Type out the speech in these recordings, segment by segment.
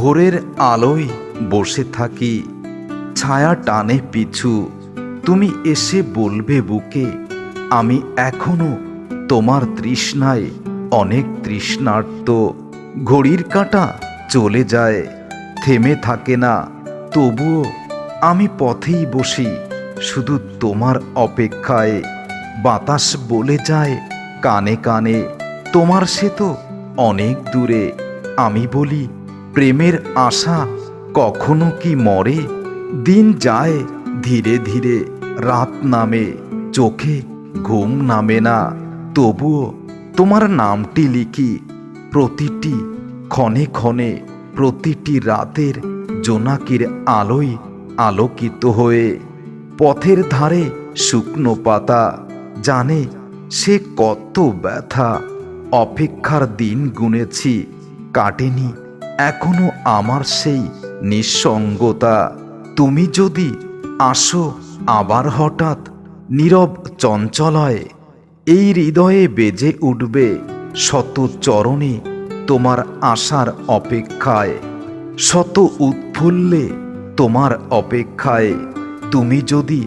ভোরের আলোয় বসে থাকি, ছায়া টানে পিছু। তুমি এসে বলবে বুকে, আমি এখনো তোমার তৃষ্ণায় অনেক তৃষ্ণার্ত। ঘড়ির কাঁটা চলে যায়, থেমে থাকে না, তবুও আমি পথেই বসি শুধু তোমার অপেক্ষায়। বাতাস বলে যায় কানে কানে, তোমার সে তো অনেক দূরে। আমি বলি, প্রেমের আশা কখনো কি মরে? দিন যায় ধীরে ধীরে, রাত নামে, চোখে ঘুম নামে না, তবুও তোমার নামটি লিখি প্রতিটি ক্ষণে ক্ষণে, প্রতিটি রাতের জোনাকির আলোয় আলোকিত হয়ে। পথের ধারে শুকনো পাতা জানে সে কত ব্যথা, অপেক্ষার দিন গুনেছি, কাটেনি এখনো আমার সেই নিঃসঙ্গতা। তুমি যদি আসো আবার হঠাৎ নীরব চঞ্চলয়, এই হৃদয়ে বেজে উঠবে শত চরণে তোমার আশার অপেক্ষায়, শত উৎফুল্লে তোমার অপেক্ষায়। তুমি যদি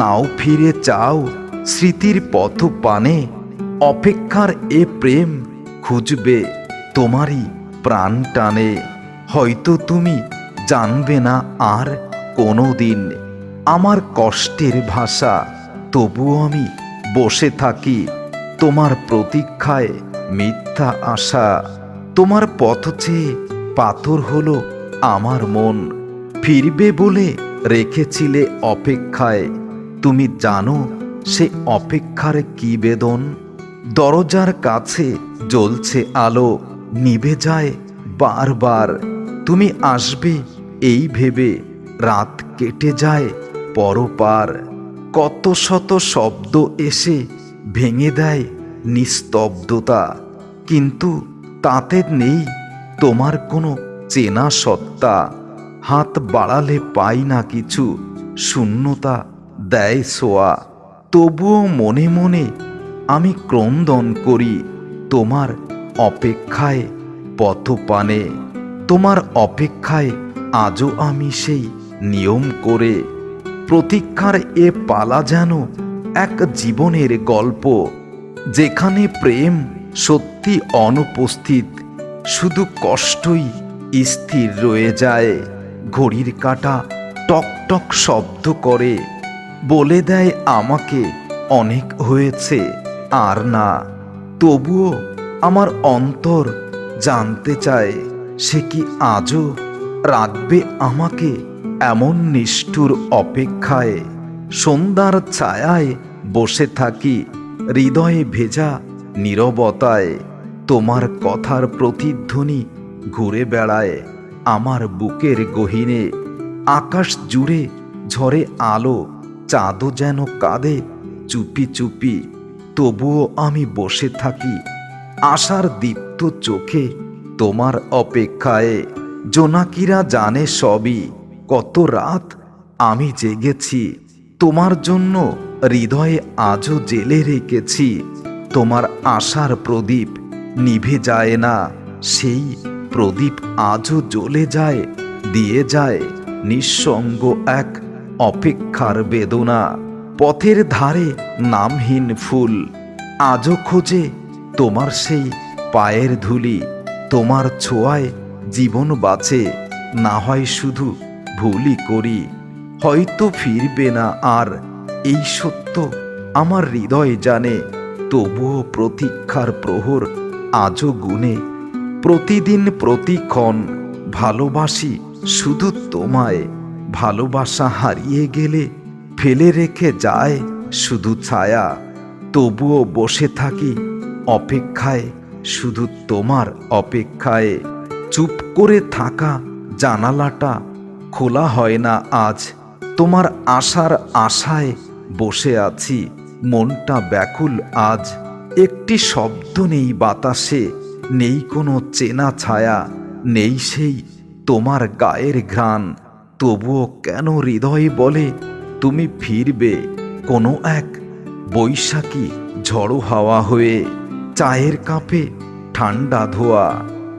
নাও ফিরে চাও স্মৃতির পথ পানে, অপেক্ষার এ প্রেম খুঁজবে তোমারই প্রাণ টানে। হয়তো তুমি জানবে না আর কোনো দিন আমার কষ্টের ভাষা, তবুও আমি বসে থাকি তোমার প্রতীক্ষায় মিথ্যা আশা। তোমার পথ চেয়ে পাথর হলো আমার মন, ফিরবে বলে রেখেছিলে অপেক্ষায়। তুমি জানো সে অপেক্ষার কি বেদন? দরজার কাছে জ্বলছে আলো, নিভে যায় বারবার। তুমি আসবে এই ভেবে রাত কেটে যায় পরপার। কত শত শব্দ এসে ভেঙে দেয় নিস্তব্ধতা, কিন্তু তাতে নেই তোমার কোনো চেনা সত্তা। হাত বাড়ালে পাই না কিছু, শূন্যতা দেয় ছোঁয়া, তবুও মনে মনে আমি ক্রন্দন করি তোমার অপেক্ষায় পথপানে। তোমার অপেক্ষায় আজও আমি সেই নিয়ম করে। প্রতীক্ষার এ পালা যেন এক জীবনের গল্প, যেখানে প্রেম সত্যি অনুপস্থিত, শুধু কষ্টই স্থির রয়ে যায়। ঘড়ির কাঁটা টক টক শব্দ করে, বলে দেয় আমাকে অনেক হয়েছে আর না। তবুও আমার অন্তর জানতে চায়, সে কি আজও রাখবে আমাকে এমন নিষ্ঠুর অপেক্ষায়। সন্ধ্যার ছায়ায় বসে থাকি হৃদয়ে ভেজা নীরবতায়, তোমার কথার প্রতিধ্বনি ঘুরে বেড়ায় আমার বুকের গহীনে। আকাশ জুড়ে ঝরে আলো, চাঁদও যেন কাঁদে চুপি চুপি, তবুও আমি বসে থাকি আশার দীপ্ত চোখে তোমার অপেক্ষায়। জোনাকিরা জানে সবই, কত রাত আমি জেগেছি তোমার জন্য, হৃদয়ে আজও জেলে রেখেছি। তোমার আশার প্রদীপ নিভে যায় না, সেই প্রদীপ আজও জ্বলে যায়, দিয়ে যায় নিঃসঙ্গ এক অপেক্ষার বেদনা। পথের ধারে নামহীন ফুল আজও খোঁজে তোমার সেই পায়ের ধুলি। তোমার ছোঁয়ায় জীবন বাঁচে, না হয় শুধু ভুলই করি। হয়তো ফিরবে না আর, এই সত্য আমার হৃদয় জানে, তবুও প্রতীক্ষার প্রহর আজও গুনে। প্রতিদিন প্রতিক্ষণ ভালোবাসি শুধু তোমায়, ভালোবাসা হারিয়ে গেলে ফেলে রেখে যায় শুধু ছায়া। তবুও বসে থাকি অপেক্ষায়, শুধু তোমার অপেক্ষায়। চুপ করে থাকা জানালাটা খোলা হয় না আজ, তোমার আশার আশায় বসে আছি, মনটা ব্যাকুল আজ। একটি শব্দ নেই বাতাসে, নেই কোনো চেনা ছায়া, নেই সেই তোমার গায়ের ঘ্রাণ। তবুও কেন হৃদয় বলে তুমি ফিরবে কোনো এক বৈশাখী ঝড়ো হাওয়া হয়ে। চায়ের কাপে ঠান্ডা ধোয়া,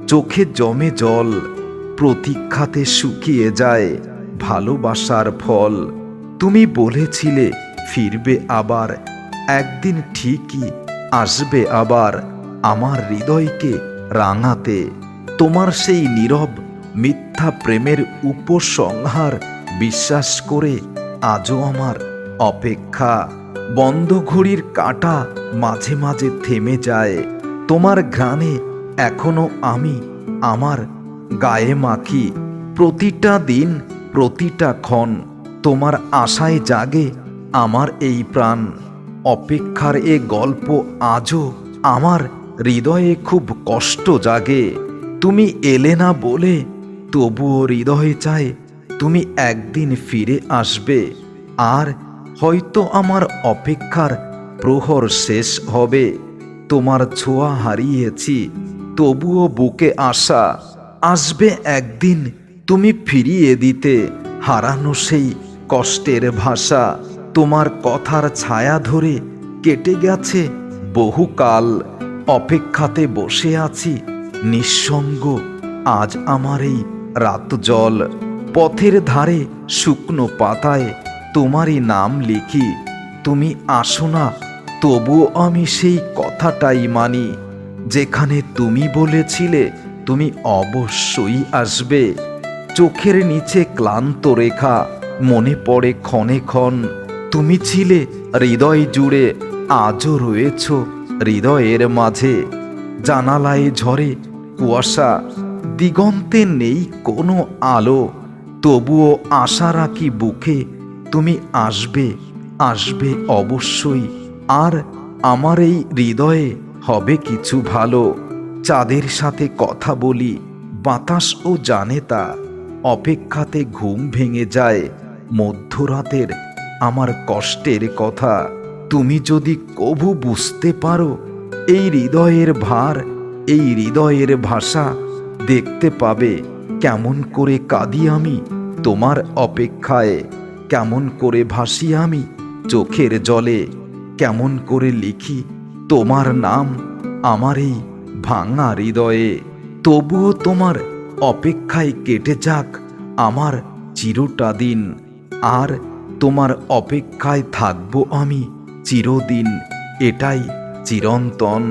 চোখে জমে জল, প্রতীক্ষাতে শুকিয়ে যায় ভালোবাসার ফল। তুমি বলেছিলে ফিরবে আবার, একদিন ঠিকই আসবে আবার আমার হৃদয়কে রাঙাতে। তোমার সেই নীরব মিথ্যা প্রেমের উপসংহার বিশ্বাস করে আজও আমার অপেক্ষা। বন্ধ ঘড়ির কাঁটা মাঝে মাঝে থেমে যায়, তোমার ঘ্রাণে এখনো আমি আমার গায়ে মাখি। প্রতিটা দিন প্রতিটা ক্ষণ তোমার আশায় জাগে আমার এই প্রাণ। অপেক্ষার এ গল্প আজও আমার হৃদয়ে খুব কষ্ট জাগে। তুমি এলে না বলে তবুও হৃদয়ে চায় তুমি একদিন ফিরে আসবে। আর হয়তো আমার অপেক্ষার প্রহর শেষ হবে। তোমার ছোঁয়া হারিয়েছি, তবুও বুকে আশা আসবে একদিন তুমি ফিরিয়ে দিতে হারানো সেই কষ্টের ভাষা। তোমার কথার ছায়া ধরে কেটে গেছে বহুকাল, অপেক্ষাতে বসে আছি নিঃসঙ্গ আজ আমার এই রাত জল। পথের ধারে শুকনো পাতায় তোমারই নাম লিখি, তুমি আসো না তবুও আমি সেই কথাটাই মানি। যেখানে তুমি বলেছিলে তুমি অবশ্যই আসবে, চোখের নিচে ক্লান্ত রেখা মনে পড়ে ক্ষণে ক্ষণ। তুমি ছিলে হৃদয় জুড়ে, আজও রয়েছ হৃদয়ের মাঝে। জানালায় ঝরে কুয়াশা, দিগন্তে নেই কোনো আলো, তবুও আশা রাখি বুকে তুমি আসবে, আসবে অবশ্যই। আর আমার এই হৃদয়ে হবে কিছু ভালো। চাঁদের সাথে কথা বলি, বাতাসও জানে তা। অপেক্ষাতে ঘুম ভেঙে যায় মধ্যরাতের আমার কষ্টের কথা। তুমি যদি কভু বুঝতে পারো এই হৃদয়ের ভার, এই হৃদয়ের ভাষা, দেখতে পাবে কেমন করে কাঁদি আমি তোমার অপেক্ষায়, কেমন করে ভাসি আমি চোখের জলে, কেমন করে লিখি তোমার নাম আমার এই ভাঙা হৃদয়ে। তবুও তোমার অপেক্ষায় কেটে যাক আমার চিরটা দিন, আর তোমার অপেক্ষায় থাকবো আমি চিরদিন, এটাই চিরন্তন।